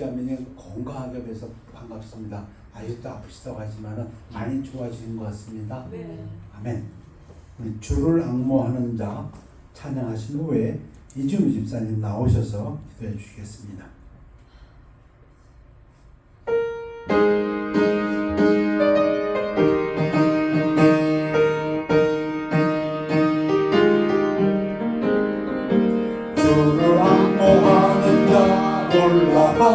집자매님 건강하게 뵈서 반갑습니다. 아직도 아프시다고 하지만 많이 좋아지신 것 같습니다. 네. 아멘. 우리 주를 앙모하는 자 찬양하신 후에 이준우 집사님 나오셔서 기도해 주시겠습니다. 주를 앙모하는 자 올라가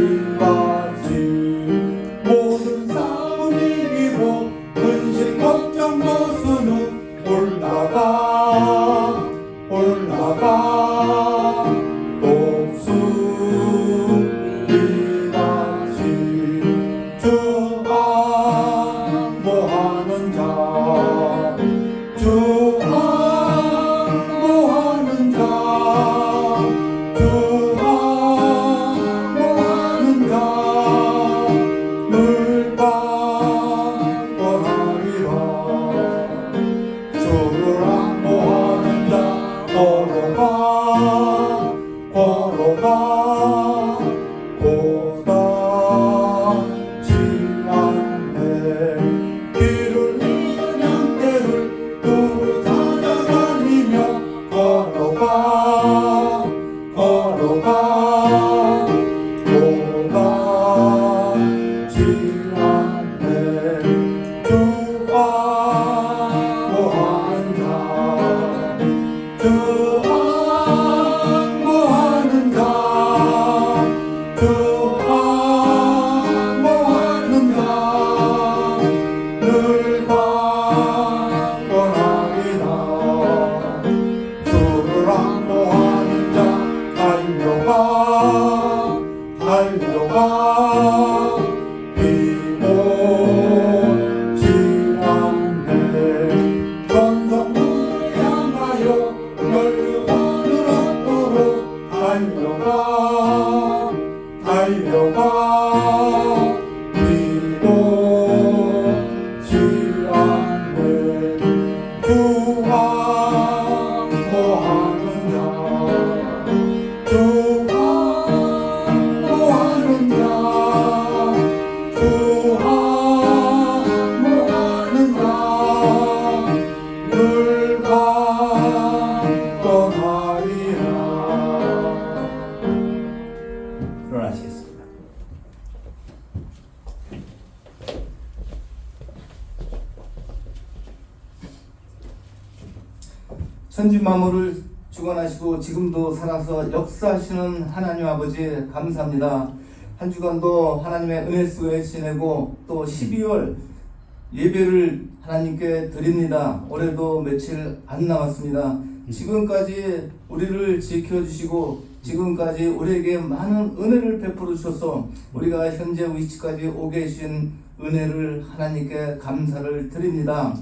독수리같이 모든 싸움 이기고 근심 걱정 벗은 후 올라가 독수리같이 주 앙모하는 주 앙모하는 자 늘 강건하리라. 주를 앙모하는 자 걸어가 고단치 않네. 길을 잃은 양떼를 두루 찾아다니며 걸어가 고단치 않네. 주 앙모하는 자 늘 강건하리라. 주를 앙모하는 자 달려가 비모지 않네. 전성문을 향하여 열려하늘 앞으로 달려가 비모지 않네. 주 앙모하는 자 늘 강건하리라. 일어나시겠습니다. 천지 만물을 주관하시고 지금도 살아서 역사하시는 하나님 아버지 감사합니다. 한 주간도 하나님의 은혜 속에 지내고 또 12월 예배를 하나님께 드립니다. 올해도 며칠 안 남았습니다. 지금까지 우리를 지켜주시고 지금까지 우리에게 많은 은혜를 베풀어 주셔서 우리가 현재 위치까지 오게 해주신 은혜를 하나님께 감사를 드립니다.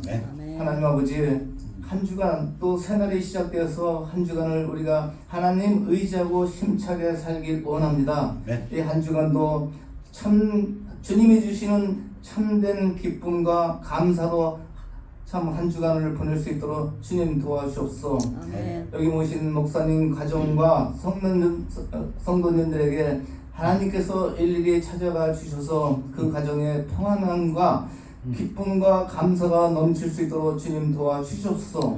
하나님 아버지, 한 주간 또 새날이 시작되어서 한 주간을 우리가 하나님 의지하고 힘차게 살길 원합니다. 이 한 주간도 참 주님이 주시는 참된 기쁨과 감사로 참 한 주간을 보낼 수 있도록 주님 도와주옵소서. 여기 모신 목사님 가정과 성도님들에게 하나님께서 일일이 찾아가 주셔서 그 가정에 평안함과 기쁨과 감사가 넘칠 수 있도록 주님 도와주시옵소서.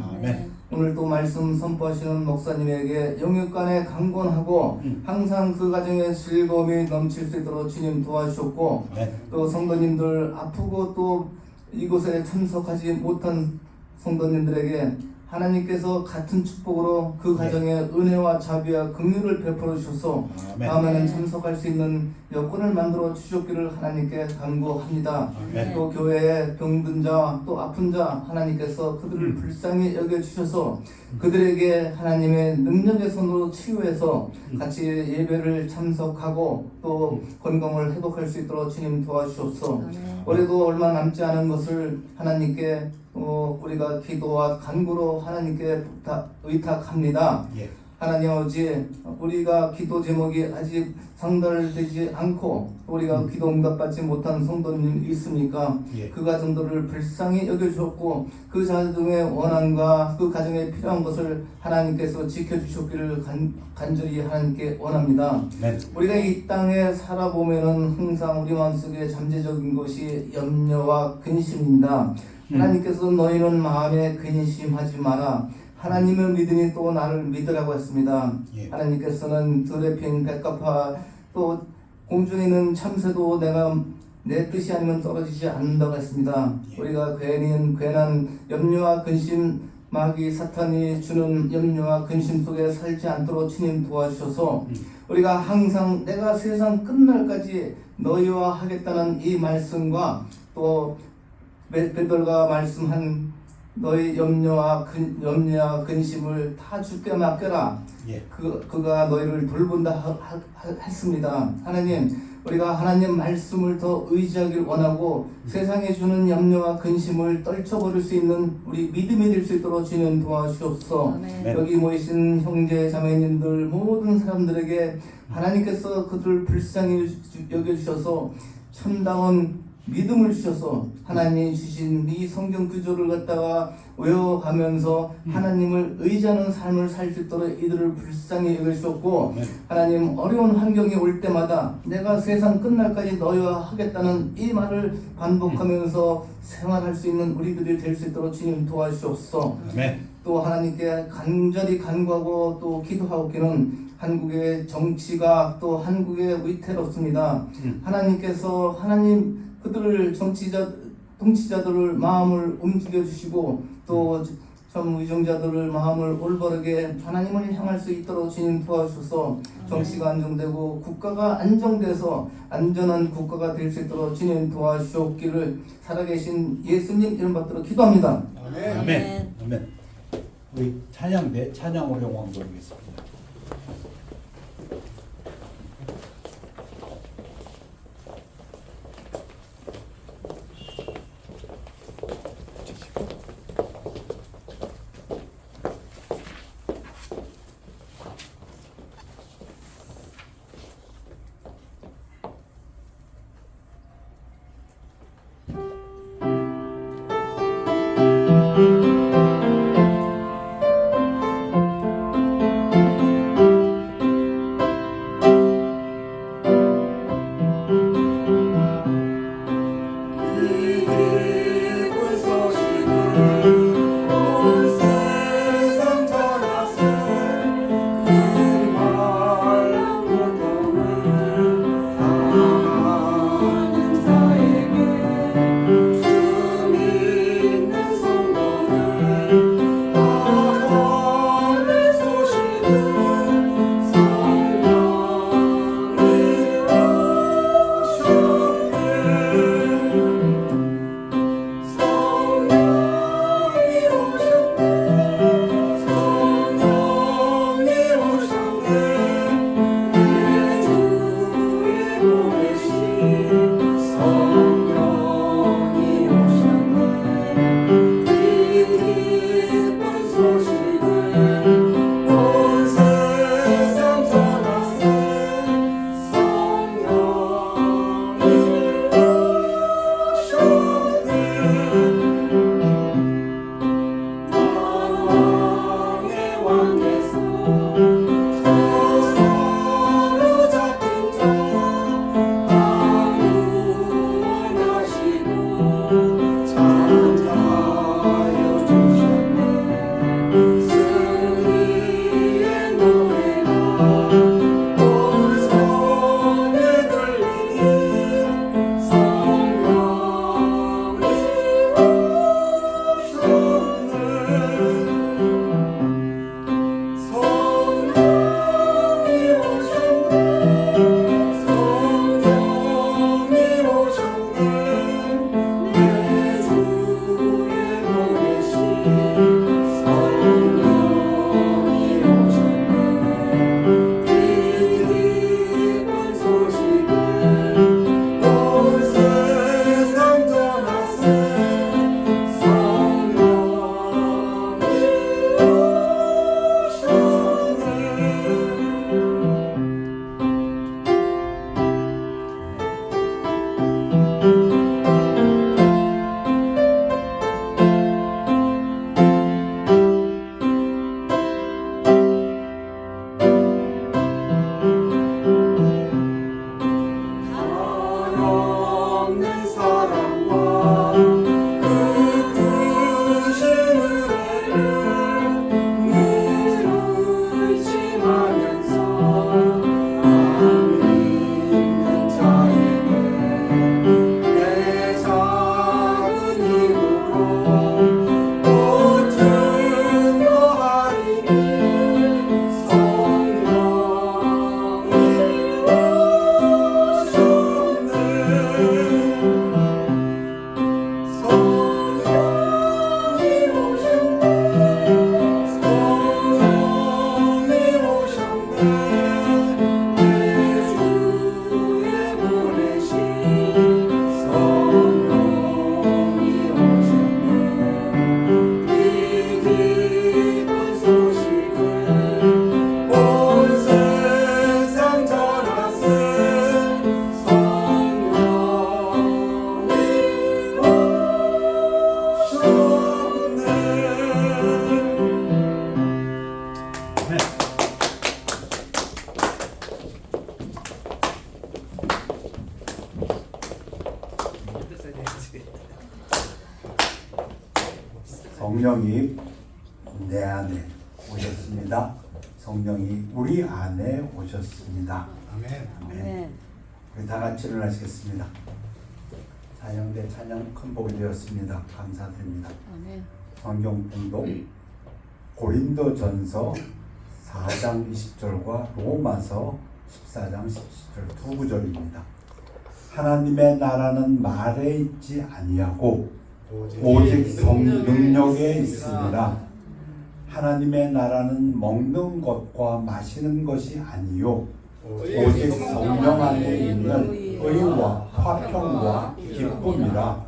오늘도 말씀 선포하시는 목사님에게 영육간에 강건하고 항상 그 가정에 즐거움이 넘칠 수 있도록 주님 도와주셨고 또 성도님들 아프고 또 이곳에 참석하지 못한 성도님들에게 하나님께서 같은 축복으로 그 가정에 은혜와 자비와 긍휼을 베풀어 주셔서 다음에는 참석할 수 있는 여건을 만들어 주셨기를 하나님께 간구합니다. 또 교회에 병든 자 또 아픈 자 하나님께서 그들을 불쌍히 여겨 주셔서 그들에게 하나님의 능력의 손으로 치유해서 같이 예배를 참석하고 또 건강을 회복할 수 있도록 주님 도와주옵소서. 올해도 얼마 남지 않은 것을 하나님께 우리가 기도와 간구로 하나님께 의탁합니다. 하나님 아버지, 우리가 기도 제목이 아직 상달되지 않고 우리가 기도 응답받지 못한 성도님 있습니까? 예. 그 가정들을 불쌍히 여겨주셨고 그 가정의 원한과 그 가정에 필요한 것을 하나님께서 지켜주셨기를 간절히 하나님께 원합니다. 아멘. 우리가 이 땅에 살아보면은 항상 우리 마음속에 잠재적인 것이 염려와 근심입니다. 하나님께서 너희는 마음에 근심하지 마라. 하나님을 믿으니 또 나를 믿으라고 했습니다. 예. 하나님께서는 들에 핀 백합화 또 공중에 있는 참새도 내가 내 뜻이 아니면 떨어지지 않는다고 했습니다. 예. 우리가 괜한 염려와 근심 마귀 사탄이 주는 염려와 근심 속에 살지 않도록 주님 도와주셔서 우리가 항상 내가 세상 끝날까지 너희와 하겠다는 이 말씀과 또 베드로가 말씀한 너희 염려와 근심을 다 주께 맡겨라. 예. 그가 너희를 돌본다 했습니다. 하나님, 우리가 하나님 말씀을 더 의지하길 원하고 세상에 주는 염려와 근심을 떨쳐버릴 수 있는 우리 믿음이 될 수 있도록 주님 도와주옵소서. 아멘. 여기 모이신 형제 자매님들 모든 사람들에게 하나님께서 그들을 불쌍히 여겨주셔서 참다운 믿음을 주셔서 하나님이 주신 이 성경 구조를 갖다가 외워가면서 하나님을 의지하는 삶을 살 수 있도록 이들을 불쌍히 여겨주셨고 하나님 어려운 환경이 올 때마다 내가 세상 끝날까지 너희와 하겠다는 이 말을 반복하면서 생활할 수 있는 우리들이 될 수 있도록 주님 도와주시옵소서. 아멘. 또 하나님께 간절히 간구하고 또 기도하옵기는 한국의 정치가 또 한국의 위태롭습니다. 하나님께서 하나님 그들을 통치자들을 마음을 움직여 주시고 또 참 의정자들을 마음을 올바르게 하나님을 향할 수 있도록 주님 도와주셔서 정치가 안정되고 국가가 안정돼서 안전한 국가가 될 수 있도록 주님 도와주시옵기를 살아계신 예수님 이름 받들어 기도합니다. 아멘. 아멘. 우리 찬양대 찬양으로 영광 돌리겠습니다. 성령이 내 안에 오셨습니다. 성령이 우리 안에 오셨습니다. 아멘. 아멘. 우리 다 같이 일어나시겠습니다. 찬양대 찬양 큰 복이 되었습니다. 감사드립니다. 아멘. 성경 공독 고린도전서 4장 20절과 로마서 14장 17절 두 구절입니다. 하나님의 나라는 말에 있지 아니하고 오직 능력에 있습니다. 하나님의 나라는 먹는 것과 마시는 것이 아니요 오직 성령 안에 있는 의와 화평과 기쁨이라.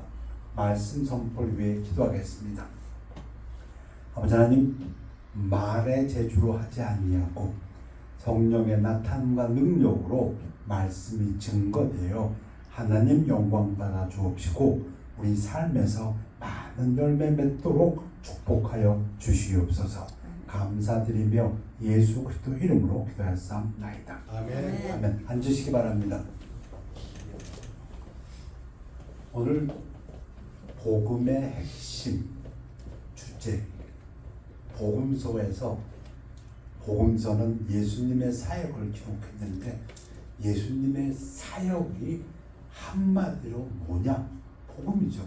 말씀 선포를 위해 기도하겠습니다. 아버지 하나님, 말의 재주로 하지 아니하고 성령의 나타남과 능력으로 말씀이 증거되어 하나님 영광 받아 주옵시고 우리 삶에서 많은 열매 맺도록 축복하여 주시옵소서. 감사드리며 예수 그리스도 이름으로 기도하였사옵나이다. 아멘. 아멘. 앉으시기 바랍니다. 오늘 복음의 핵심 주제, 복음서에서 복음서는 예수님의 사역을 기록했는데 예수님의 사역이 한마디로 뭐냐? 복음이죠.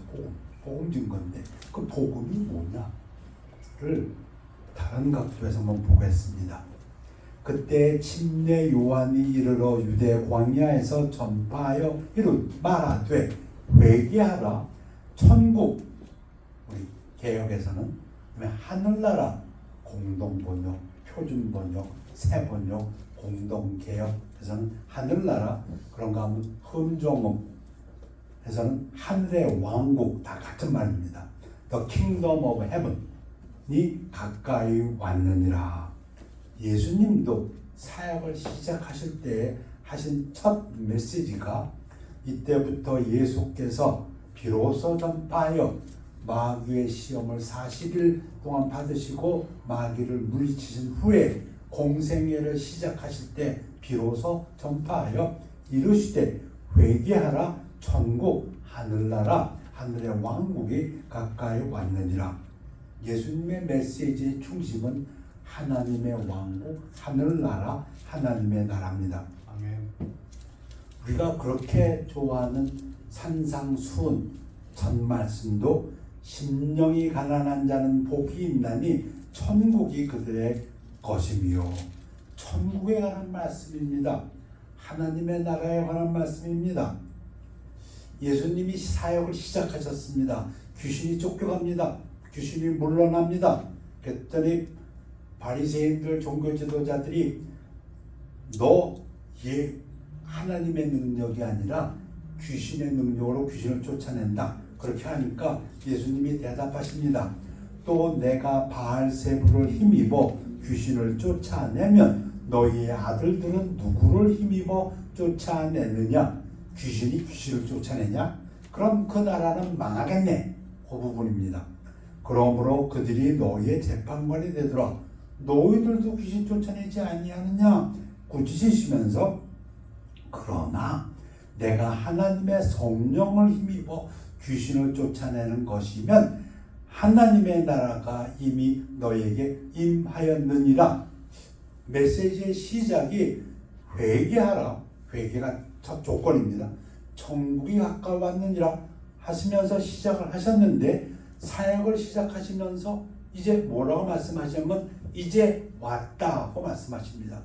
복음 증거인데 그 복음이 뭐냐를 다른 각도에서 한번 보겠습니다. 그때 침례 요한이 이르러 유대 광야에서 전파하여 말하되 회개하라. 천국, 우리 개역에서는 하늘나라 공동 번역, 표준 번역, 새 번역, 공동 개역에서는 하늘나라, 그런가 하면 흠종음에서는 하늘의 왕국, 다 같은 말입니다. The Kingdom of Heaven이 가까이 왔느니라. 예수님도 사역을 시작하실 때 하신 첫 메시지가 이때부터 예수께서 비로소 전파하여 마귀의 시험을 40일 동안 받으시고 마귀를 물리치신 후에 공생애를 시작하실 때 비로소 전파하여 이르시되 회개하라. 천국, 하늘나라, 하늘의 왕국이 가까이 왔느니라. 예수님의 메시지의 중심은 하나님의 왕국, 하늘나라, 하나님의 나라입니다. 아멘. 우리가 그렇게 좋아하는 산상수훈 첫 말씀도 심령이 가난한 자는 복이 있나니 천국이 그들의 것이며, 천국에 관한 말씀입니다. 하나님의 나라에 관한 말씀입니다. 예수님이 사역을 시작하셨습니다. 귀신이 쫓겨갑니다. 귀신이 물러납니다. 그랬더니 바리새인들, 종교 지도자들이 하나님의 능력이 아니라 귀신의 능력으로 귀신을 쫓아낸다. 그렇게 하니까 예수님이 대답하십니다. 또 내가 바알세부를 힘입어 귀신을 쫓아내면 너희의 아들들은 누구를 힘입어 쫓아내느냐? 귀신이 귀신을 쫓아내냐? 그럼 그 나라는 망하겠네. 그 부분입니다. 그러므로 그들이 너희의 재판관이 되더라. 너희들도 귀신 쫓아내지 아니하느냐? 꾸짖으시면서 그러나 내가 하나님의 성령을 힘입어 귀신을 쫓아내는 것이면 하나님의 나라가 이미 너에게 임하였느니라. 메시지의 시작이 회개하라. 회개가 첫 조건입니다. 천국이 가까이 왔느니라 하시면서 시작을 하셨는데 사역을 시작하시면서 이제 뭐라고 말씀하시냐면 이제 왔다고 말씀하십니다.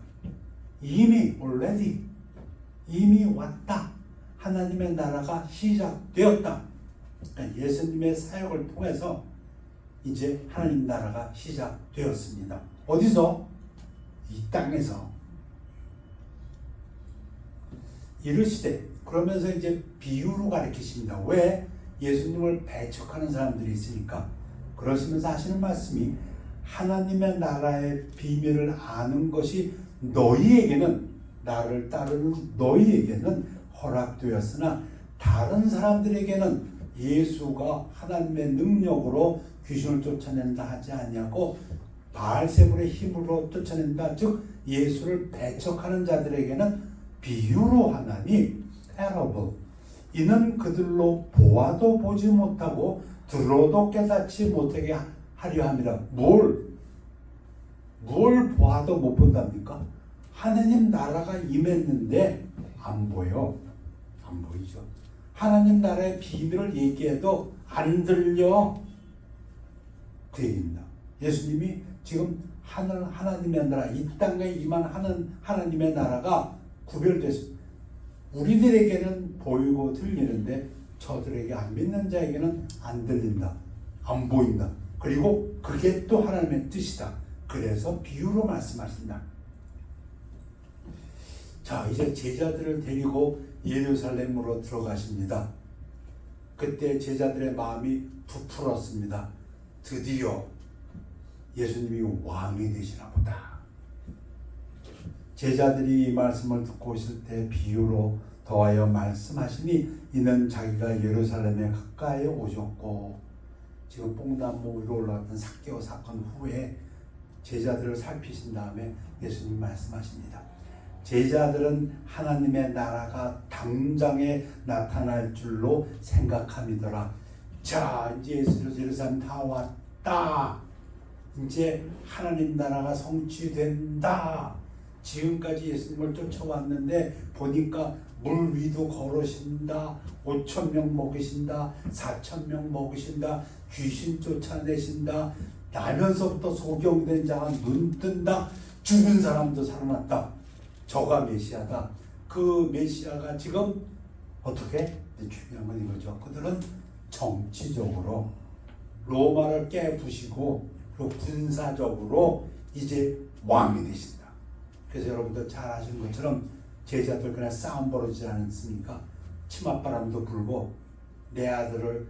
이미 이미 왔다. 하나님의 나라가 시작되었다. 그러니까 예수님의 사역을 통해서 이제 하나님 나라가 시작되었습니다. 어디서? 이 땅에서. 이르시되, 그러면서 이제 비유로 가르치십니다. 왜? 예수님을 배척하는 사람들이 있으니까. 그러시면서 하시는 말씀이 하나님의 나라의 비밀을 아는 것이 너희에게는, 나를 따르는 너희에게는 허락되었으나 다른 사람들에게는 예수가 하나님의 능력으로 귀신을 쫓아낸다 하지 아니하고 바알세불의 힘으로 쫓아낸다, 즉 예수를 배척하는 자들에게는 비유로 하나니 parable. 이는 그들로 보아도 보지 못하고 들어도 깨닫지 못하게 하려 함이라. 뭘 보아도 못 본답니까? 하나님 나라가 임했는데 안 보여. 안 보이죠. 하나님 나라의 비밀을 얘기해도 안 들려. 그 얘기입니다. 예수님이 지금 하나님의 나라, 이 땅에 임한 하나님의 나라가 구별됐습니다. 우리들에게는 보이고 들리는데 저들에게 안 믿는 자에게는 안 들린다. 안 보인다. 그리고 그게 또 하나님의 뜻이다. 그래서 비유로 말씀하신다. 자, 이제 제자들을 데리고 예루살렘으로 들어가십니다. 그때 제자들의 마음이 부풀었습니다. 드디어 예수님이 왕이 되시나 보다. 제자들이 이 말씀을 듣고 오실 때 비유로 더하여 말씀하시니 이는 자기가 예루살렘에 가까이 오셨고, 지금 뽕나무 위로 올라갔던 삭개오 사건 후에 제자들을 살피신 다음에 예수님 말씀하십니다. 제자들은 하나님의 나라가 당장에 나타날 줄로 생각함이더라. 자, 이제 예루살렘 다 왔다. 이제 하나님 나라가 성취된다. 지금까지 예수님을 쫓아왔는데 보니까 물 위도 걸으신다. 5,000명 먹으신다. 4,000명 먹으신다. 귀신 쫓아내신다. 나면서부터 소경된 자가 눈 뜬다. 죽은 사람도 살아났다. 저가 메시아다. 그 메시아가 지금 어떻게? 중요한 건 이거죠. 그들은 정치적으로 로마를 깨부시고 그리고 군사적으로 이제 왕이 되신다. 그래서 여러분들 잘 아시는 것처럼 제자들 그냥 싸움 벌어지지 않습니까? 치맛바람도 불고 내 아들을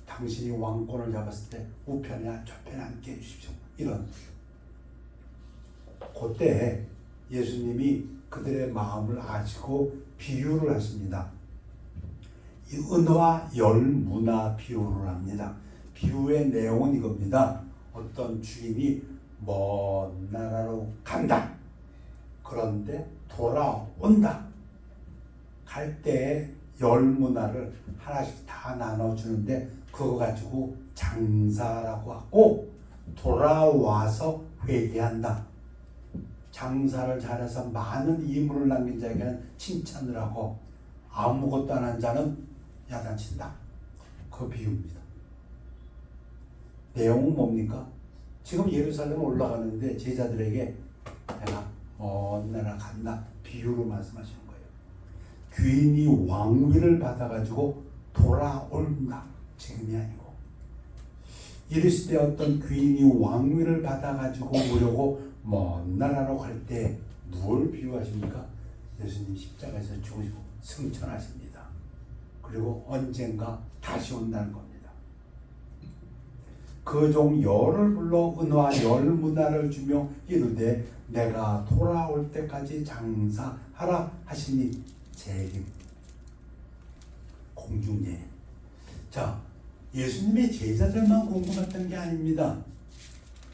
당신이 왕권을 잡았을 때 우편에 좌편에 앉게 해주십시오. 이런. 그때 예수님이 그들의 마음을 아시고 비유를 하십니다. 이 은화 열무나 비유를 합니다. 비유의 내용은 이겁니다. 어떤 주인이 먼 나라로 간다. 그런데 돌아온다. 갈 때 열무나를 하나씩 다 나눠주는데 그거 가지고 장사라고 하고, 돌아와서 회개한다. 장사를 잘해서 많은 이물을 남긴 자에게는 칭찬을 하고 아무것도 안 한 자는 야단친다. 그 비유입니다. 내용은 뭡니까? 지금 예루살렘 올라가는데 제자들에게 내가 먼 나라 간다. 비유로 말씀하시는 거예요. 귀인이 왕위를 받아가지고 돌아온다. 지금이 아니고. 이르실 때 어떤 귀인이 왕위를 받아가지고 오려고 먼 나라로 갈 때 무엇을 비유하십니까? 예수님 십자가에서 죽으시고 승천하십니다. 그리고 언젠가 다시 온다는 겁니다. 그 종 열을 불러 은화 열무나를 주며 이르되 내가 돌아올 때까지 장사하라 하시니 재림. 공중예언. 자, 예수님의 제자들만 궁금했던 게 아닙니다.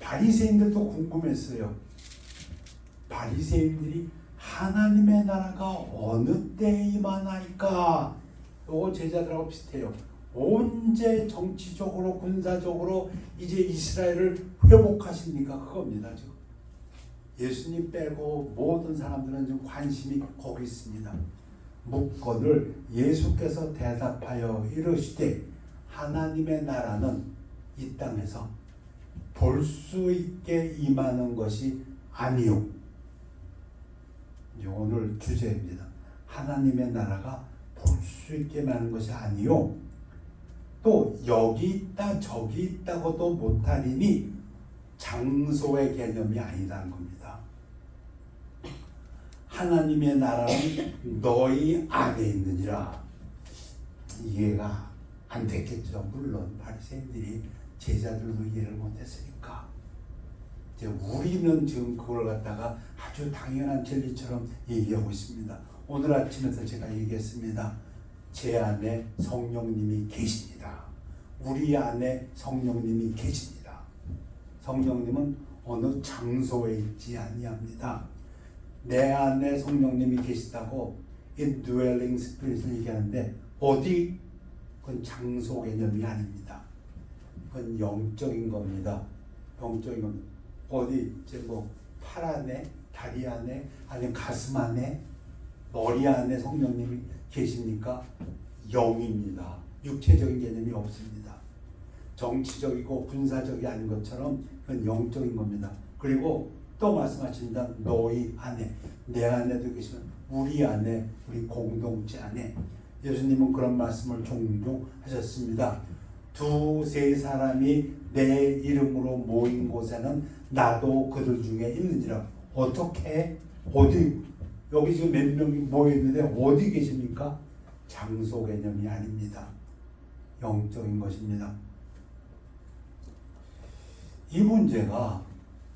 바리새인들도 궁금했어요. 바리새인들이 하나님의 나라가 어느 때에 임하나이까? 이거 제자들하고 비슷해요. 언제 정치적으로 군사적으로 이제 이스라엘을 회복하십니까? 그겁니다. 지금 예수님 빼고 모든 사람들은 지금 관심이 거기 있습니다. 묻건을 예수께서 대답하여 이르시되 하나님의 나라는 이 땅에서 볼 수 있게 임하는 것이 아니요. 오늘 주제입니다. 하나님의 나라가 볼 수 있게 임하는 것이 아니요. 또 여기 있다 저기 있다고도 못하리니 장소의 개념이 아니라는 겁니다. 하나님의 나라는 너희 안에 있느니라. 이해가 안 됐겠죠. 물론 바리새인들이 제자들도 이해를 못했으니까. 이제 우리는 지금 그걸 갖다가 아주 당연한 진리처럼 얘기하고 있습니다. 오늘 아침에도 제가 얘기했습니다. 제 안에 성령님이 계십니다. 우리 안에 성령님이 계십니다. 성령님은 어느 장소에 있지 아니합니다. 내 안에 성령님이 계시다고 indwelling spirit을 얘기하는데 어디? 그건 장소 개념이 아닙니다. 그건 영적인 겁니다. 영적인 겁니다. 어디 이제 뭐 팔 안에, 다리 안에, 아니면 가슴 안에, 머리 안에 성령님이 계십니까? 영입니다. 육체적인 개념이 없습니다. 정치적이고 군사적이 아닌 것처럼 그건 영적인 겁니다. 그리고 또 말씀하십니다. 너희 안에, 내 안에도 계시면 우리 안에, 우리 공동체 안에. 예수님은 그런 말씀을 종종 하셨습니다. 두세 사람이 내 이름으로 모인 곳에는 나도 그들 중에 있느니라. 어떻게? 어디? 여기 지금 몇 명이 모여 있는데 어디 계십니까? 장소 개념이 아닙니다. 영적인 것입니다. 이 문제가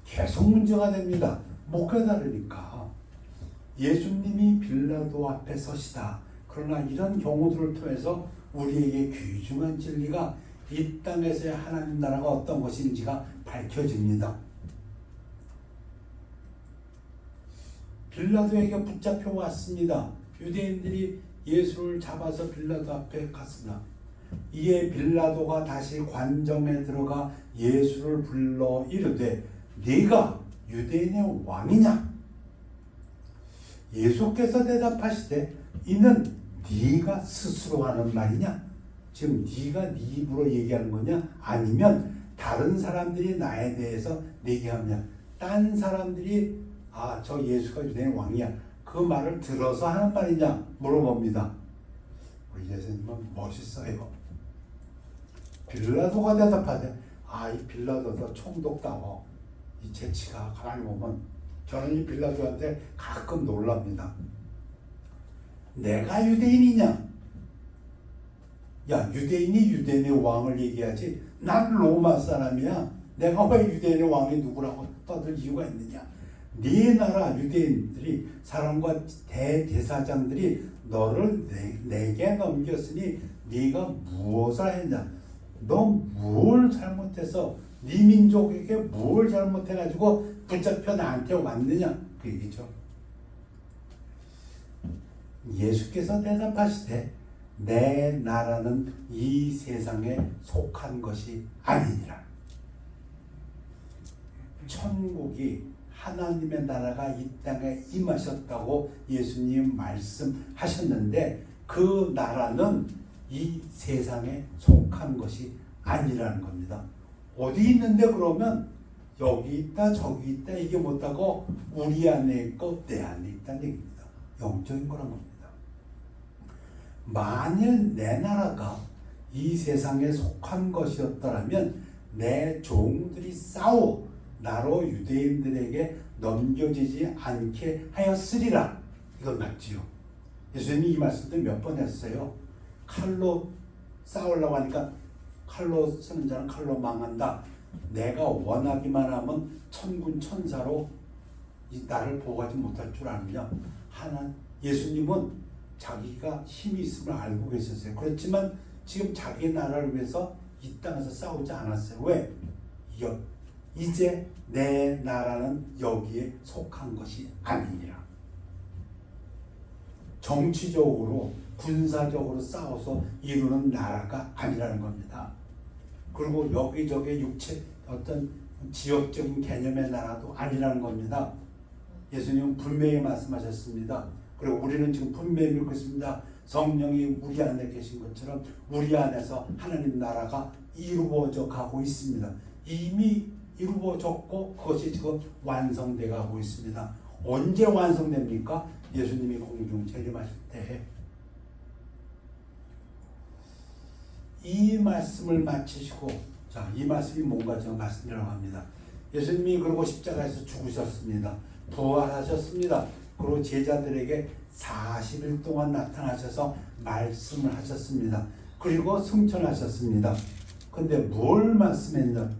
계속 문제가 됩니다. 못 깨달으니까. 예수님이 빌라도 앞에 서시다. 그러나 이런 경우들을 통해서 우리에게 귀중한 진리가 이 땅에서의 하나님 나라가 어떤 것인지가 밝혀집니다. 빌라도에게 붙잡혀 왔습니다. 유대인들이 예수를 잡아서 빌라도 앞에 갔습니다. 이에 빌라도가 다시 관정에 들어가 예수를 불러 이르되 네가 유대인의 왕이냐? 예수께서 대답하시되 이는 네가 스스로 하는 말이냐? 지금 네가 네 입으로 얘기하는 거냐? 아니면 다른 사람들이 나에 대해서 얘기하느냐? 딴 사람들이 저 예수가 유대인의 왕이야. 그 말을 들어서 하는 말이냐? 물어봅니다. 우리 예수님은 멋있어요. 빌라도가 대답하되 이 빌라도도 총독다워. 이 재치가 가만히 보면 저는 이 빌라도한테 가끔 놀랍니다. 내가 유대인이냐? 야, 유대인이 유대인의 왕을 얘기하지 난 로마 사람이야. 내가 왜 유대인의 왕이 누구라고 떠들 이유가 있느냐? 네 나라 유대인들이 사람과 대제사장들이 너를 내게 넘겼으니 네가 무엇을 했냐? 너 뭘 잘못해서 네 민족에게 뭘 잘못해가지고 붙잡혀 나한테 왔느냐? 그 얘기죠. 예수께서 대답하시되 내 나라는 이 세상에 속한 것이 아니니라. 천국이 하나님의 나라가 이 땅에 임하셨다고 예수님 말씀하셨는데 그 나라는 이 세상에 속한 것이 아니라는 겁니다. 어디 있는데 그러면 여기 있다 저기 있다 이게 못하고 우리 안에 있고 내 안에 있다는 얘기입니다. 영적인 거란 겁니다. 만일 내 나라가 이 세상에 속한 것이었더라면 내 종들이 싸워 나로 유대인들에게 넘겨지지 않게 하였으리라. 이건 맞지요. 예수님이 이 말씀도 몇 번 했어요. 칼로 싸우려고 하니까 칼로 쓰는 자는 칼로 망한다. 내가 원하기만 하면 천군 천사로 나를 보호하지 못할 줄 아느냐. 예수님은 자기가 힘이 있음을 알고 계셨어요. 그렇지만 지금 자기 나라를 위해서 이 땅에서 싸우지 않았어요. 왜? 이제 내 나라는 여기에 속한 것이 아니니라. 정치적으로 군사적으로 싸워서 이루는 나라가 아니라는 겁니다. 그리고 여기저기 육체 어떤 지역적인 개념의 나라도 아니라는 겁니다. 예수님은 분명히 말씀하셨습니다. 그리고 우리는 지금 분명히 믿고 있습니다. 성령이 우리 안에 계신 것처럼 우리 안에서 하나님 나라가 이루어져 가고 있습니다. 이미 이루어졌고 그것이 지금 완성돼 가고 있습니다. 언제 완성됩니까? 예수님이 공중 재림하실 때. 이 말씀을 마치시고 이 말씀이 뭔가 제가 말씀드리려고 합니다. 예수님이 그리고 십자가에서 죽으셨습니다. 부활하셨습니다. 그리고 제자들에게 40일 동안 나타나셔서 말씀을 하셨습니다. 그리고 승천하셨습니다. 근데 뭘 말씀했냐?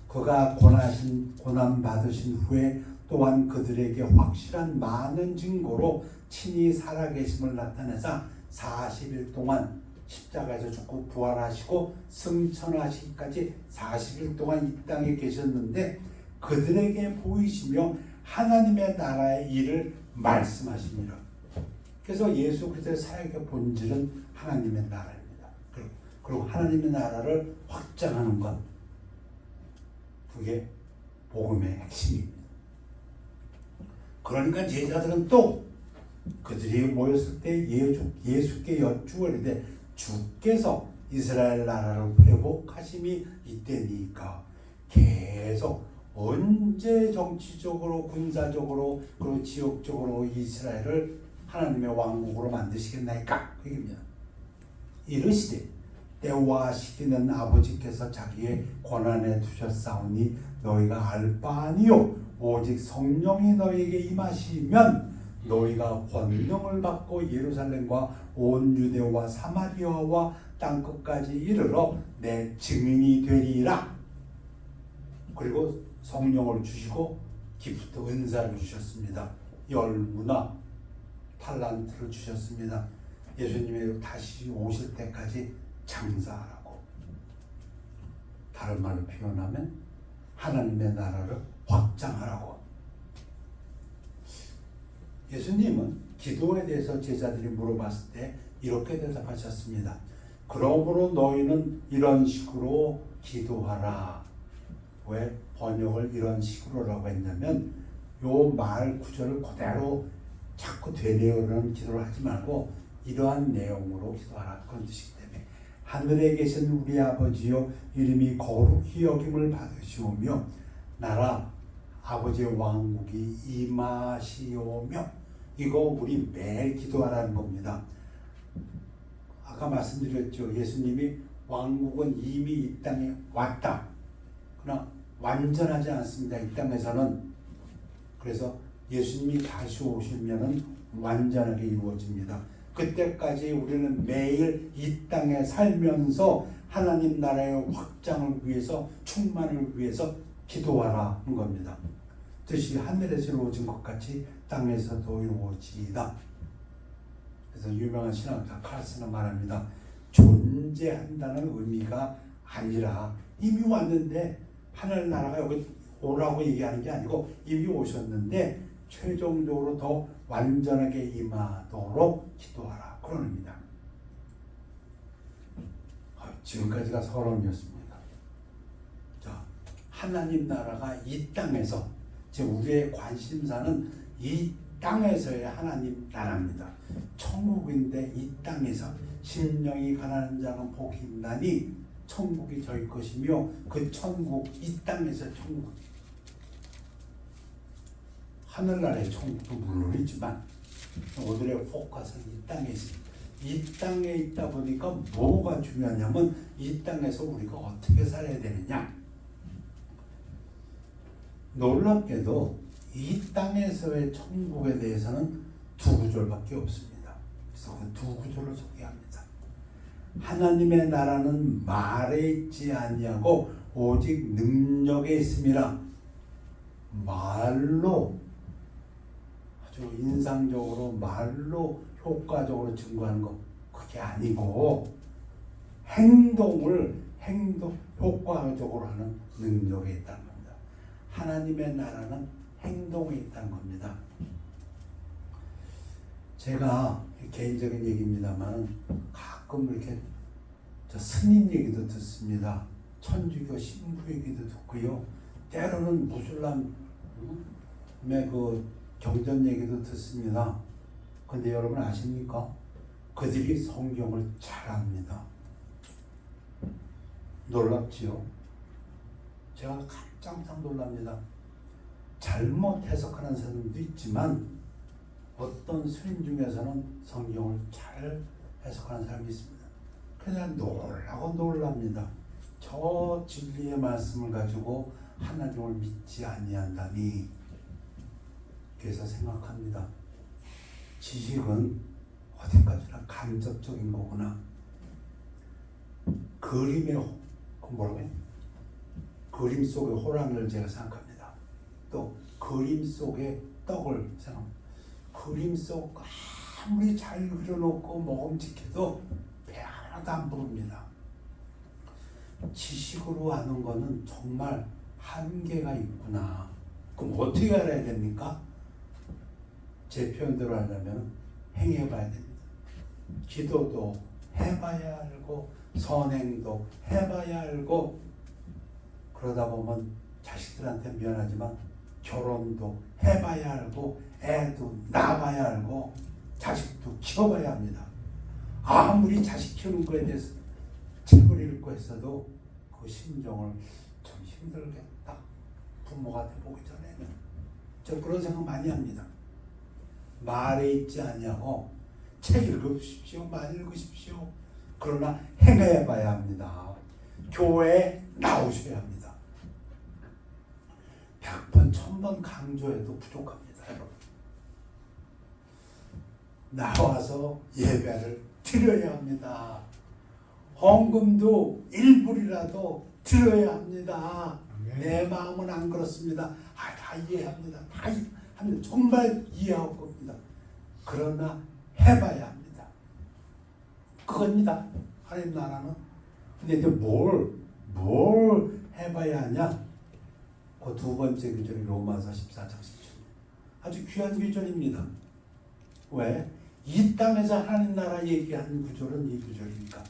그가 고난 받으신 후에 또한 그들에게 확실한 많은 증거로 친히 살아계심을 나타내사 40일 동안 십자가에서 죽고 부활하시고 승천하시기까지 40일 동안 이 땅에 계셨는데 그들에게 보이시며 하나님의 나라의 일을 말씀하십니다. 그래서 예수 그리스도의 사역의 본질은 하나님의 나라입니다. 그리고 하나님의 나라를 확장하는 것. 그게 복음의 핵심입니다. 그러니까 제자들은 또 그들이 모였을 때 예수께 여쭈어리되 주께서 이스라엘 나라를 회복하심이 이때니까 계속 언제 정치적으로 군사적으로 그리고 지역적으로 이스라엘을 하나님의 왕국으로 만드시겠나이까 그 얘기입니다. 이르시되 때와 시기는 아버지께서 자기의 권한에 두셨사오니 너희가 알 바 아니요 오직 성령이 너희에게 임하시면 너희가 권능을 받고 예루살렘과 온 유대와 사마리아와 땅끝까지 이르러 내 증인이 되리라. 그리고 성령을 주시고 기프트 은사를 주셨습니다. 열무나 탈란트를 주셨습니다. 예수님이 다시 오실 때까지 장사하라고. 다른 말로 표현하면 하나님의 나라를 확장하라고. 예수님은 기도에 대해서 제자들이 물어봤을 때 이렇게 대답하셨습니다. 그러므로 너희는 이런 식으로 기도하라. 왜 번역을 이런 식으로라고 했냐면 요 말 구절을 그대로 자꾸 되뇌으려는 기도를 하지 말고 이러한 내용으로 기도하라 그런 뜻이기 때문에 하늘에 계신 우리 아버지여 이름이 거룩히 여김을 받으시오며 나라 아버지의 왕국이 임하시오며 이거 우리 매일 기도하라는 겁니다. 아까 말씀드렸죠. 예수님이 왕국은 이미 이 땅에 왔다. 그러나 완전하지 않습니다. 이 땅에서는. 그래서 예수님이 다시 오시면은 완전하게 이루어집니다. 그때까지 우리는 매일 이 땅에 살면서 하나님 나라의 확장을 위해서 충만을 위해서 기도하라는 겁니다. 뜻이 하늘에서 이루어진 것 같이 땅에서도 이루어지이다. 그래서 유명한 신학자 칼슨은 말합니다. 존재한다는 의미가 아니라 이미 왔는데 하늘나라가 여기 오라고 얘기하는 게 아니고 이미 오셨는데 최종적으로 더 완전하게 임하도록 기도하라 그런 의미다. 지금까지가 서론이었습니다. 자, 하나님 나라가 이 땅에서 지금 우리의 관심사는 이 땅에서의 하나님 나라입니다. 천국인데 이 땅에서 심령이 가난한 자는 복이 있나니 천국이 저희 것이며 그 천국 이 땅에서 천국 하늘나라의 천국도 물론이지만 오늘의 포커스는 이 땅에 있습니다. 이 땅에 있다 보니까 뭐가 중요하냐면 이 땅에서 우리가 어떻게 살아야 되느냐. 놀랍게도 이 땅에서의 천국에 대해서는 두 구절밖에 없습니다. 그래서 그 두 구절을 소개합니다. 하나님의 나라는 말에 있지 아니하고 오직 능력에 있음이라. 말로 아주 인상적으로 말로 효과적으로 증거하는 것 그게 아니고 행동 효과적으로 하는 능력에 있다는 겁니다. 하나님의 나라는 행동에 있다는 겁니다. 제가 개인적인 얘기입니다만 가끔 이렇게 스님 얘기도 듣습니다. 천주교 신부 얘기도 듣고요. 때로는 무슬람의 그 경전 얘기도 듣습니다. 근데 여러분 아십니까? 그들이 성경을 잘합니다. 놀랍지요? 제가 깜짝 놀랍니다. 잘못 해석하는 사람도 있지만 어떤 스님 중에서는 성경을 잘 해석하는 사람이 있습니다. 그냥 놀라고 놀랍니다. 저 진리의 말씀을 가지고 하나님을 믿지 아니한다니. 그래서 생각합니다. 지식은 어디까지나 간접적인 거구나. 그림 속의 호랑이를 제가 생각합니다. 또 그림 속의 떡을 생각합니다. 그림 속 아무리 잘 그려놓고 먹음직해도 배 하나도 안 부릅니다. 지식으로 아는 거는 정말 한계가 있구나. 그럼 어떻게 알아야 됩니까? 제 표현대로 하려면 행해봐야 됩니다. 기도도 해봐야 알고 선행도 해봐야 알고, 그러다 보면 자식들한테 미안하지만 결혼도 해봐야 알고, 애도 낳아봐야 알고, 자식도 키워봐야 합니다. 아무리 자식 키우는 거에 대해서 책을 읽고 했어도 그 심정을 좀 힘들겠다. 부모가 돼보기 전에는. 저 그런 생각 많이 합니다. 말에 있지 아니하고 책 읽으십시오. 많이 읽으십시오. 그러나 행해봐야 합니다. 교회에 나오셔야 합니다. 100번, 1000번 강조해도 부족합니다. 여러분. 나와서 예배를 드려야 합니다. 헌금도 일불이라도 드려야 합니다. 내 마음은 안 그렇습니다. 다 이해합니다. 다 합니다. 정말 이해하고 겁니다. 그러나 해봐야 합니다. 그겁니다. 하나님 나라는. 근데 이제 뭘 해봐야 하냐? 그 두 번째 규절이 로마서 14장 10절. 아주 귀한 규절입니다. 왜? 이 땅에서 하나님 나라 얘기하는 구절은 이 구절이니까.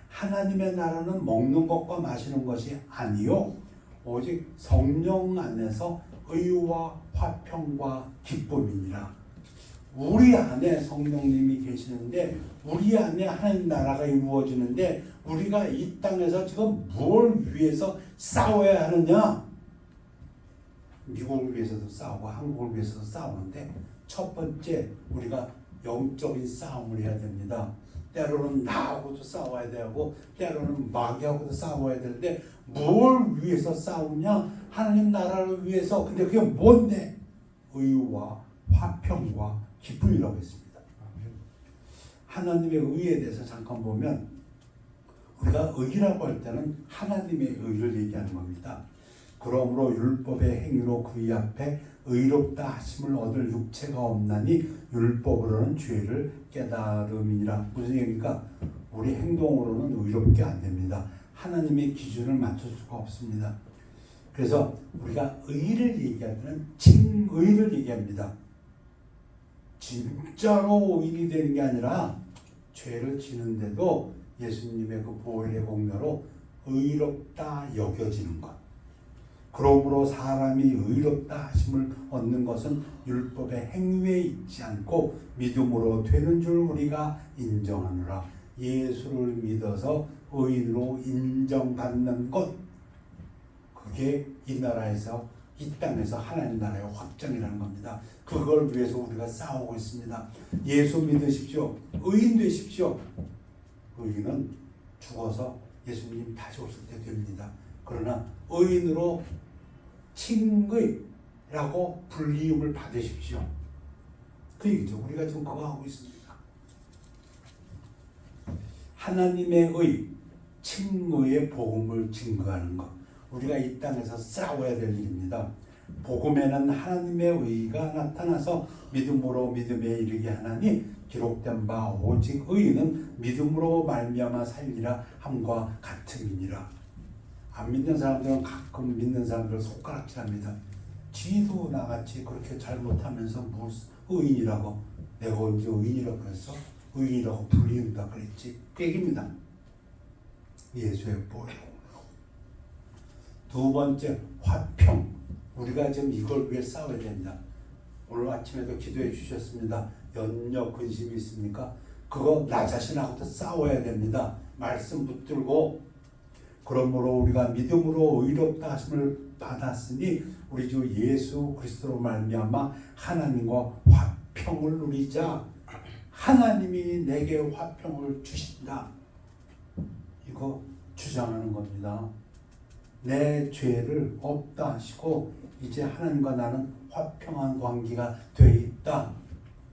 하나님의 나라는 먹는 것과 마시는 것이 아니요 오직 성령 안에서 의와 화평과 기쁨이니라. 우리 안에 성령님이 계시는데 우리 안에 하나님 나라가 이루어지는데 우리가 이 땅에서 지금 뭘 위해서 싸워야 하느냐? 미국을 위해서도 싸우고 한국을 위해서도 싸우는데 첫 번째 우리가 영적인 싸움을 해야 됩니다. 때로는 나하고도 싸워야 되고 때로는 마귀하고도 싸워야 되는데 뭘 위해서 싸우냐? 하나님 나라를 위해서. 근데 그게 뭔데? 의와 화평과 기쁨이라고 했습니다. 하나님의 의에 대해서 잠깐 보면 우리가 의라고 할 때는 하나님의 의를 얘기하는 겁니다. 그러므로 율법의 행위로 그의 앞에 의롭다 하심을 얻을 육체가 없나니 율법으로는 죄를 깨달음이니라. 무슨 얘기입니까? 우리 행동으로는 의롭게 안 됩니다. 하나님의 기준을 맞출 수가 없습니다. 그래서 우리가 의를 얘기할 때는 칭의를 얘기합니다. 진짜로 의인이 되는 게 아니라 죄를 지는데도 예수님의 그 보혈의 공로로 의롭다 여겨지는 것. 그러므로 사람이 의롭다 하심을 얻는 것은 율법의 행위에 있지 않고 믿음으로 되는 줄 우리가 인정하노라. 예수를 믿어서 의인으로 인정받는 것, 그게 이 나라에서 이 땅에서 하나님 나라의 확정이라는 겁니다. 그걸 위해서 우리가 싸우고 있습니다. 예수 믿으십시오. 의인 되십시오. 의인은 죽어서 예수님 다시 오실 때 됩니다. 그러나 의인으로 칭의라고 불리움을 받으십시오. 그 얘기죠. 우리가 지금 그거 하고 있습니다. 하나님의 의, 칭의의 복음을 증거하는 것. 우리가 이 땅에서 싸워야 될 일입니다. 복음에는 하나님의 의가 나타나서 믿음으로 믿음에 이르게 하나니 기록된 바 오직 의인은 믿음으로 말미암아 살리라 함과 같음이니라. 안 믿는 사람들은 가끔 믿는 사람들을 손가락질합니다. 지도 나같이 그렇게 잘못하면서 무슨 의인이라고, 내가 언제 의인이라고 그랬어? 의인이라고 불리운다 그랬지. 그 얘기입니다. 예수의 보혈. 두 번째, 화평. 우리가 지금 이걸 위해 싸워야 됩니다. 오늘 아침에도 기도해 주셨습니다. 연력 근심이 있습니까? 그거 나 자신하고도 싸워야 됩니다. 말씀 붙들고. 그러므로 우리가 믿음으로 의롭다 하심을 받았으니 우리 주 예수 그리스도로 말미암아 하나님과 화평을 누리자. 하나님이 내게 화평을 주신다. 이거 주장하는 겁니다. 내 죄를 없다 하시고 이제 하나님과 나는 화평한 관계가 돼 있다.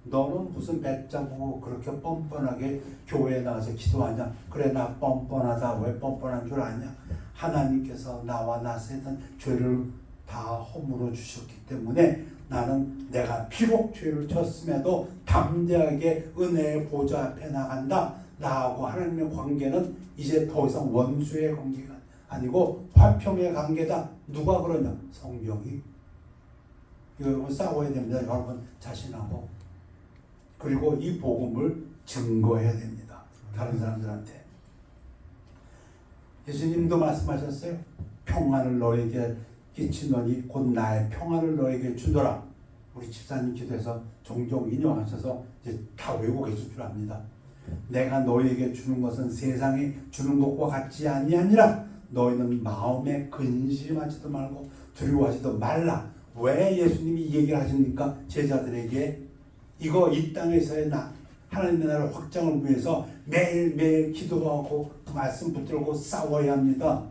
너는 무슨 배짱고 그렇게 뻔뻔하게 교회에 나가서 기도하냐? 그래, 나 뻔뻔하다. 왜 뻔뻔한 줄 아냐? 하나님께서 나와 나 세상 죄를 다 허물어 주셨기 때문에 나는 내가 비록 죄를 졌음에도 담대하게 은혜의 보좌 앞에 나간다. 나하고 하나님의 관계는 이제 더 이상 원수의 관계가 아니고 화평의 관계다. 누가 그러냐? 성경이. 이거 싸워야 됩니다. 여러분 자신하고. 그리고 이 복음을 증거해야 됩니다. 다른 사람들한테. 예수님도 말씀하셨어요. 평안을 너에게 끼치노니 곧 나의 평안을 너에게 주노라. 우리 집사님 기도해서 종종 인용하셔서 이제 다 외우고 계실 줄 압니다. 내가 너에게 주는 것은 세상에 주는 것과 같지 아니하니라. 너희는 마음에 근심하지도 말고 두려워하지도 말라. 왜 예수님이 이 얘기를 하십니까? 제자들에게 이거 이 땅에서의 하나님의 나라 확장을 위해서 매일매일 기도하고 말씀 붙들고 싸워야 합니다.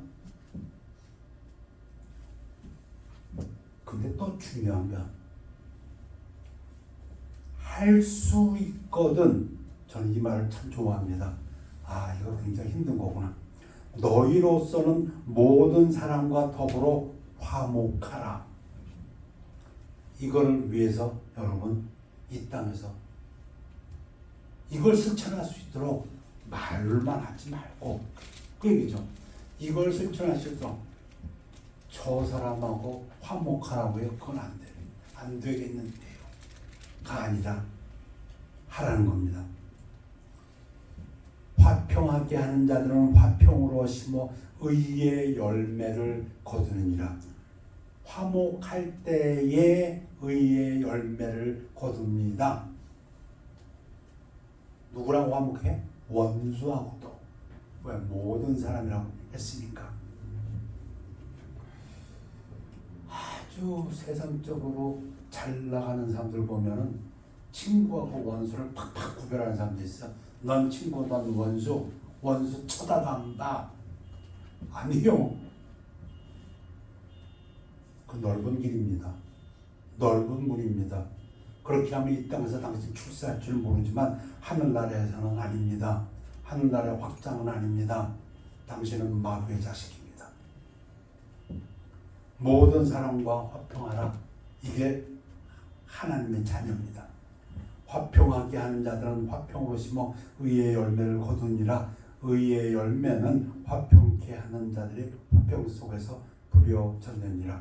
근데 또 중요한 건 할 수 있거든. 저는 이 말을 참 좋아합니다. 아, 이거 굉장히 힘든 거구나. 너희로서는 모든 사람과 더불어 화목하라. 이거를 위해서 여러분 이 땅에서 이걸 실천할 수 있도록 말만 하지 말고, 그 얘기죠. 이걸 실천할 수 있도록 저 사람하고 화목하라고요. 그건 안 돼요. 안 되겠는데요. 가 아니라 하라는 겁니다. 화평하게 하는 자들은 화평으로 심어 의의 열매를 거두느니라. 화목할 때에 의의 열매를 거둡니다. 누구랑 화목해? 원수하고도. 왜? 모든 사람이라고 했으니까. 아주 세상적으로 잘 나가는 사람들 보면은 친구하고 원수를 팍팍 구별하는 사람도 있어. 넌 친구, 넌 원수. 원수 쳐다본다. 아니요. 그 넓은 길입니다. 넓은 문입니다. 그렇게 하면 이 땅에서 당신 출세할 줄 모르지만 하늘나라에서는 아닙니다. 하늘나라의 확장은 아닙니다. 당신은 마귀의 자식입니다. 모든 사람과 화평하라. 이게 하나님의 자녀입니다. 화평하게 하는 자들은 화평으로 심어 의의 열매를 거두니라. 의의 열매는 화평케 하는 자들이 화평 속에서 부려졌느니라.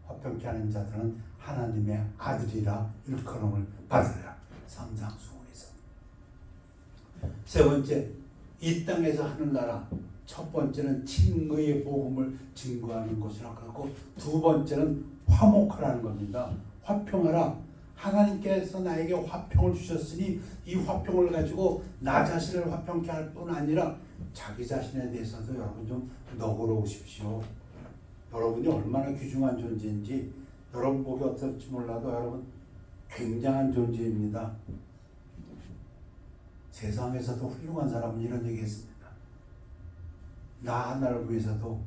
화평케 하는 자들은 하나님의 아들이라 일컬음을 받으리라. 상상수훈에서. 세 번째, 이 땅에서 하는 나라. 첫 번째는 칭의의 복음을 증거하는 것이라 그러고, 두 번째는 화목하라는 겁니다. 화평하라. 하나님께서 나에게 화평을 주셨으니 이 화평을 가지고 나 자신을 화평케 할 뿐 아니라 자기 자신에 대해서도 여러분 좀 너그러우십시오. 여러분이 얼마나 귀중한 존재인지 여러분 보기 어떨지 몰라도 여러분 굉장한 존재입니다. 세상에서도 훌륭한 사람은 이런 얘기 했습니다. 나 하나를 위해서도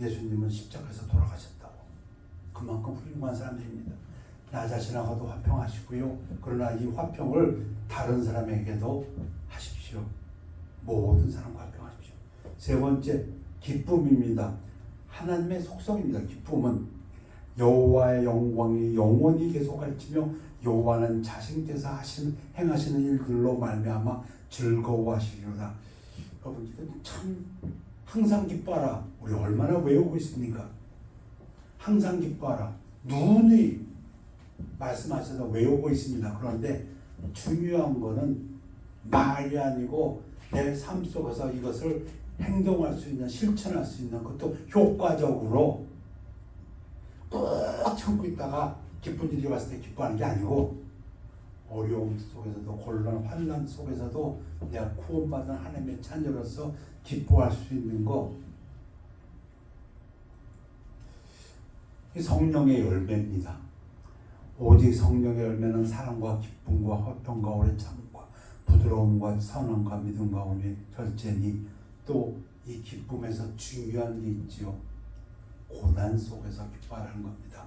예수님은 십자가에서 돌아가셨다고. 그만큼 훌륭한 사람들입니다. 나 자신하고도 화평하시고요. 그러나 이 화평을 다른 사람에게도 하십시오. 모든 사람과 화평하십시오. 세 번째, 기쁨입니다. 하나님의 속성입니다. 기쁨은 여호와의 영광이 영원히 계속 가르치며 여호와는 자신께서 행하시는 일들로 말미암아 즐거워하시리로다. 여러분 참 항상 기뻐하라. 우리 얼마나 외우고 있습니까? 항상 기뻐하라. 누누이 말씀하셔서 외우고 있습니다. 그런데 중요한 거는 말이 아니고 내 삶 속에서 이것을 행동할 수 있는, 실천할 수 있는 것도 효과적으로 꾹 참고 있다가 기쁜 일이 왔을 때 기뻐하는 게 아니고, 어려움 속에서도 곤란, 환난 속에서도 내가 구원받은 하나님의 자녀로서 기뻐할 수 있는 거, 이 성령의 열매입니다. 오직 성령의 열매는 사랑과 기쁨과 화평과 오래 참음과 부드러움과 선함과 믿음과 온유의 절제니, 또 이 기쁨에서 중요한 게 있지요. 고난 속에서 기뻐하는 겁니다.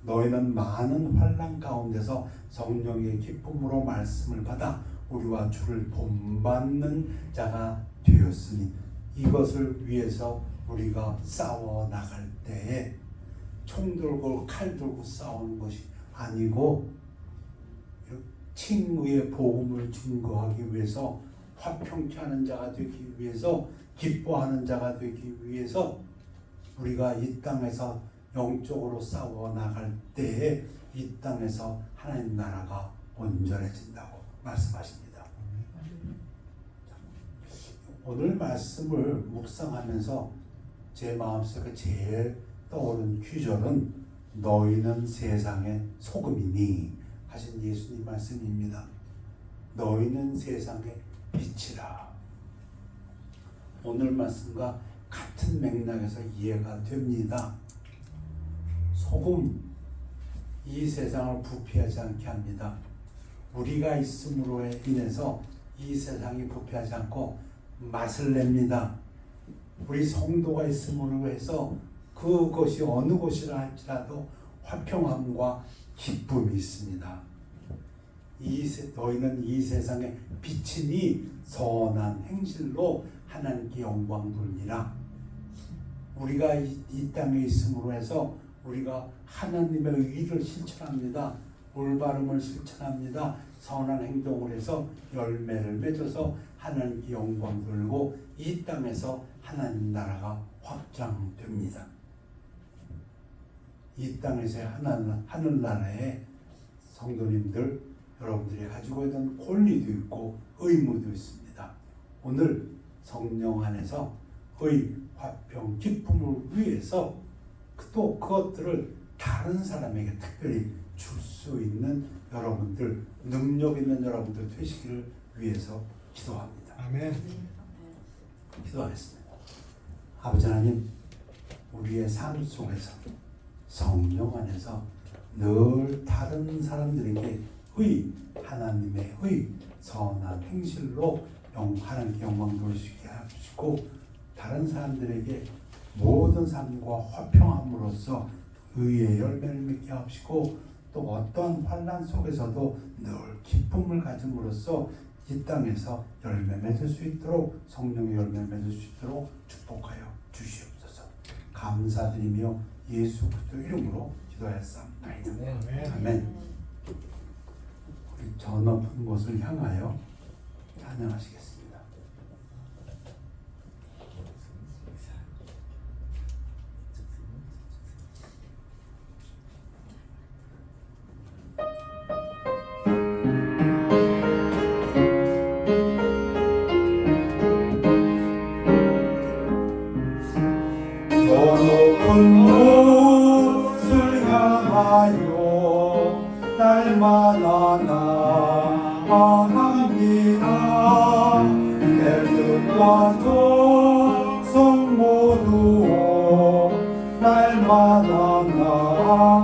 너희는 많은 환난 가운데서 성령의 기쁨으로 말씀을 받아 우리와 주를 본받는 자가 되었으니, 이것을 위해서 우리가 싸워 나갈 때에 총 들고 칼 들고 싸우는 것이 아니고 칭의의 복음을 증거하기 위해서, 화평케 하는 자가 되기 위해서, 기뻐하는 자가 되기 위해서 우리가 이 땅에서 영적으로 싸워 나갈 때에 이 땅에서 하나님 나라가 온전해진다고 말씀하십니다. 오늘 말씀을 묵상하면서 제 마음속에 제일 떠오른 귀절은 너희는 세상의 소금이니 하신 예수님 말씀입니다. 너희는 세상의 빛이라. 오늘 말씀과 같은 맥락에서 이해가 됩니다. 소금, 이 세상을 부패하지 않게 합니다. 우리가 있음으로 인해서 이 세상이 부패하지 않고 맛을 냅니다. 우리 성도가 있음으로 해서 그것이 어느 곳이라 할지라도 화평함과 기쁨이 있습니다. 너희는 이 세상의 빛이니 선한 행실로 하나님께 영광 돌리라. 우리가 이 땅에 있음으로 해서 우리가 하나님의 의를 실천합니다. 올바름을 실천합니다. 선한 행동을 해서 열매를 맺어서 하나님께 영광 돌고 이 땅에서 하나님 나라가 확장됩니다. 이 땅에서의 하늘나라의 성도님들, 여러분들이 가지고 있는 권리도 있고 의무도 있습니다. 오늘 성령 안에서 의, 화평, 기쁨을 위해서 또 그것들을 다른 사람에게 특별히 줄 수 있는 여러분들, 능력 있는 여러분들 되시기를 위해서 기도합니다. 아멘. 기도하겠습니다. 아버지 하나님, 우리의 삶 속에서 성령 안에서 늘 다른 사람들에게 하나님의 선한 행실로 하나님께 영광 돌리시게 하시고 다른 사람들에게 모든 삶과 화평함으로써 의의 열매를 맺게 하시고 또 어떠한 환난 속에서도 늘 기쁨을 가짐으로써 이 땅에서 열매 맺을 수 있도록 성령의 열매 맺을 수 있도록 축복하여 주시옵소서. 감사드리며 예수 그리스도 이름으로 기도하였사옵나이다. 아멘. 우리 저 높은 곳을 향하여 찬양하시겠습니다. 높은 곳을 향하여 날마다 나아갑니다. 내 뜻과 정성 모두 날마다 나아갑니다.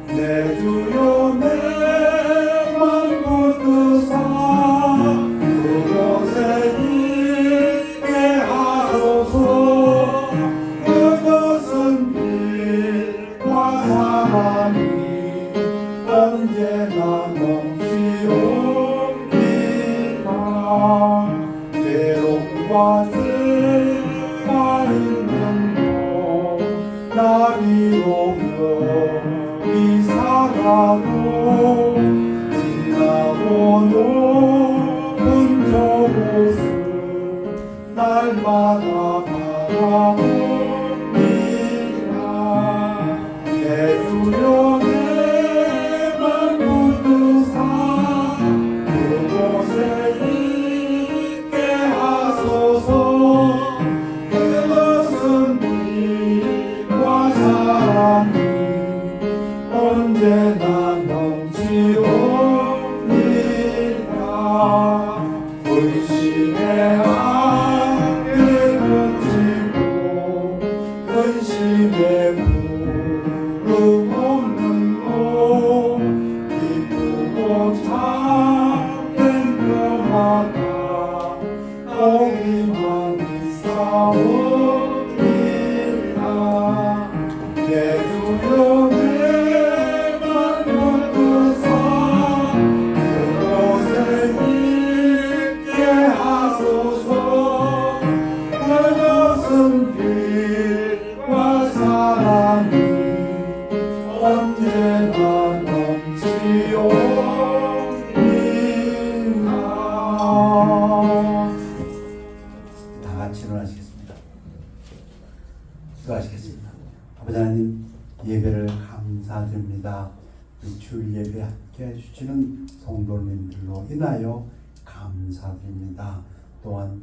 내 주여 내만 붙드사 그곳에 그것은 빛과 사랑이 언제나 넘치옵니다. 외로움과 죄가 있는 곳 나 비록 여기 살아도 빛나고 높은 저곳을 날마다 바라봅니다. 내 주여 내만 붙드사 그곳에 있게 하소서. 그것은 빛과 사랑이 언제나 넘치옵니다. 의심의 근심에 부름 없는 곳 기쁘고 참된 평화가 거기만 있사옵니다. 내 주여 내만 붙드사 그곳에 있게 하소서. 그것은 빛과 사랑이 언제나 넘치옵니다. 다 같이 일어나시겠습니다. 기도하시겠습니다. 아버지 하나님, 예배를 감사드립니다. 주일 예배 함께 해주시는 성도님들로 인하여 감사드립니다. 또한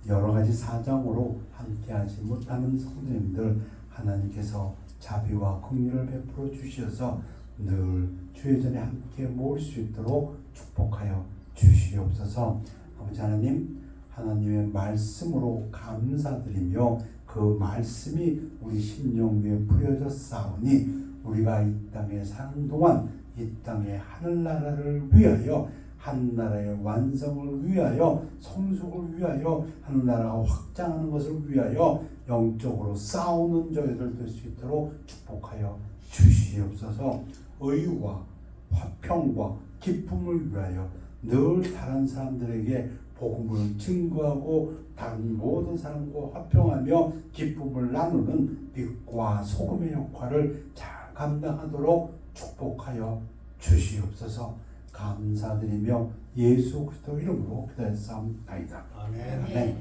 여러 가지 사정으로 함께하지 못하는 성도님들 하나님께서 자비와 긍휼을 베풀어 주셔서 늘 주의 전에 함께 모을 수 있도록 축복하여 주시옵소서. 아버지 하나님, 하나님의 말씀으로 감사드리며 그 말씀이 우리 심령 위에 뿌려져 싸우니 우리가 이 땅에 사는 동안 이 땅의 하늘나라를 위하여 하늘나라의 완성을 위하여 성숙을 위하여 하늘나라가 확장하는 것을 위하여 영적으로 싸우는 저희들 될 수 있도록 축복하여 주시옵소서. 의와 화평과 기쁨을 위하여 늘 다른 사람들에게 복음을 증거하고 다른 모든 사람과 화평하며 기쁨을 나누는 빛과 소금의 역할을 잘 감당하도록 축복하여 주시옵소서. 감사드리며 예수 그리스도 이름으로 기도했사옵나이다. 아멘.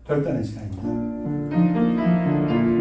결단의 시간입니다.